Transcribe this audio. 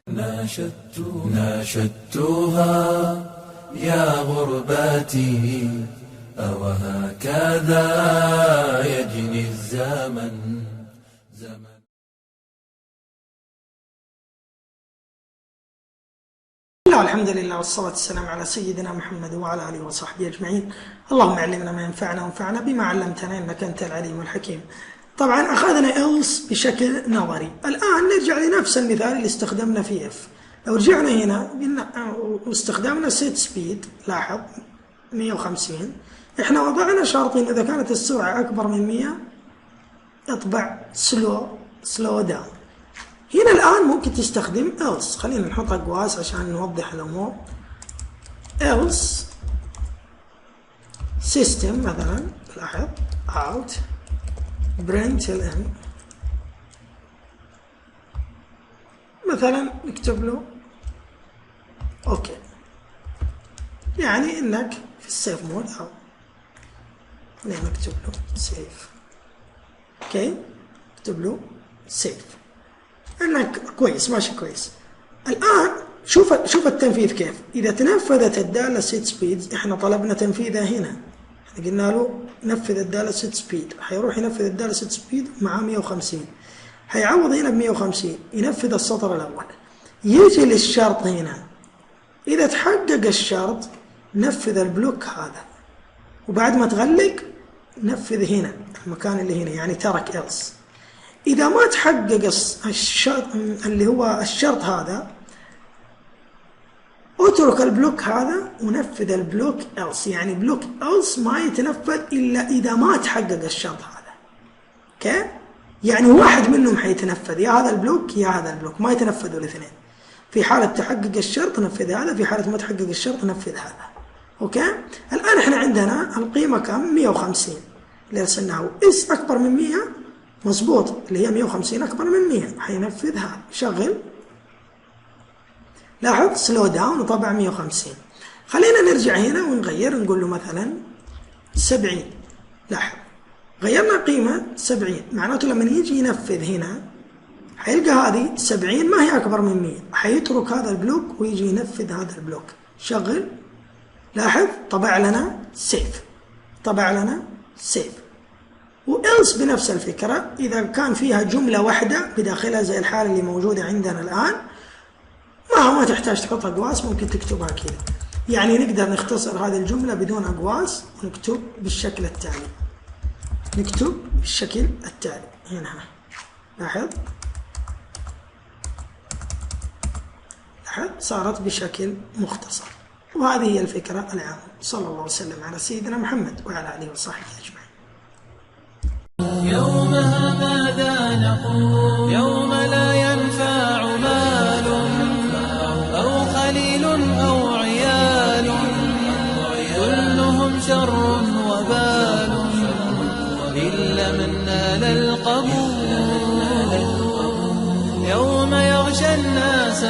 ناشدتها يا غرباتي أوهكذا يجني الزمن. الحمد لله والصلاة والسلام على سيدنا محمد وعلى آله وصحبه أجمعين. اللهم علمنا ما ينفعنا وانفعنا بما علمتنا إنك أنت العليم الحكيم. طبعا أخذنا else بشكل نظري. الآن نرجع لنفس المثال اللي استخدمنا فيه if. لو رجعنا هنا واستخدمنا set speed، لاحظ 150. احنا وضعنا شرطين، إذا كانت السرعة أكبر من 100 اطبع slow down. هنا الآن ممكن تستخدم else. خلينا نحط أقواس عشان نوضح الأمور. else system مثلا، لاحظ out println مثلا نكتب له اوكي، يعني انك في السيف مود، او خلينا نكتب له سيف. اوكي، نكتب له سيف انك كويس، ماشي كويس. الان شوف التنفيذ كيف. اذا تنفذت الداله set speed، احنا طلبنا تنفيذها هنا، احنا قلنا له نفذ الداله set speed، حيروح ينفذ الداله set speed مع 150، حيعوض هنا ب 150، ينفذ السطر الاول، يجي للشرط هنا، اذا تحقق الشرط نفذ البلوك هذا، وبعد ما تغلق نفذ هنا المكان اللي هنا، يعني ترك else. إذا ما تحقق الشرط اللي هو الشرط هذا، اترك البلوك هذا ونفذ البلوك else، يعني بلوك else ما يتنفذ إلا إذا ما تحقق الشرط هذا. اوكي؟ يعني واحد منهم حيتنفذ، يا هذا البلوك يا هذا البلوك، ما يتنفذوا الاثنين. في حالة تحقق الشرط نفذ هذا، في حالة ما تحقق الشرط نفذ هذا. اوكي؟ الآن احنا عندنا القيمة كم؟ 150 اللي رسلناه. اس أكبر من 100 مظبوط، اللي هي 150 أكبر من 100، حينفذ هذا. شغل، لاحظ سلو داون وطبع 150. خلينا نرجع هنا ونغير، نقول له مثلا 70. لاحظ غيرنا قيمة 70، معناته لما يجي ينفذ هنا حيلقى هذه 70 ما هي أكبر من 100، حيترك هذا البلوك ويجي ينفذ هذا البلوك. شغل، لاحظ طبع لنا سيف، طبع لنا سيف. وإلس بنفس الفكرة، إذا كان فيها جملة واحدة بداخلها زي الحالة اللي موجودة عندنا الآن، ما تحتاج تحط أقواس، ممكن تكتبها كذا. يعني نقدر نختصر هذه الجملة بدون أقواس ونكتب بالشكل التالي. نكتب بالشكل التالي هنا، لاحظ صارت بشكل مختصر. وهذه هي الفكرة العامة. صلى الله وسلم على سيدنا محمد وعلى آله وصحبه أجمعين. يومها ماذا نقول؟ يوم لا ينفع مال أو خليل أو عيال، كلهم شر وبال إلا من نال القبول. يوم يغشى الناس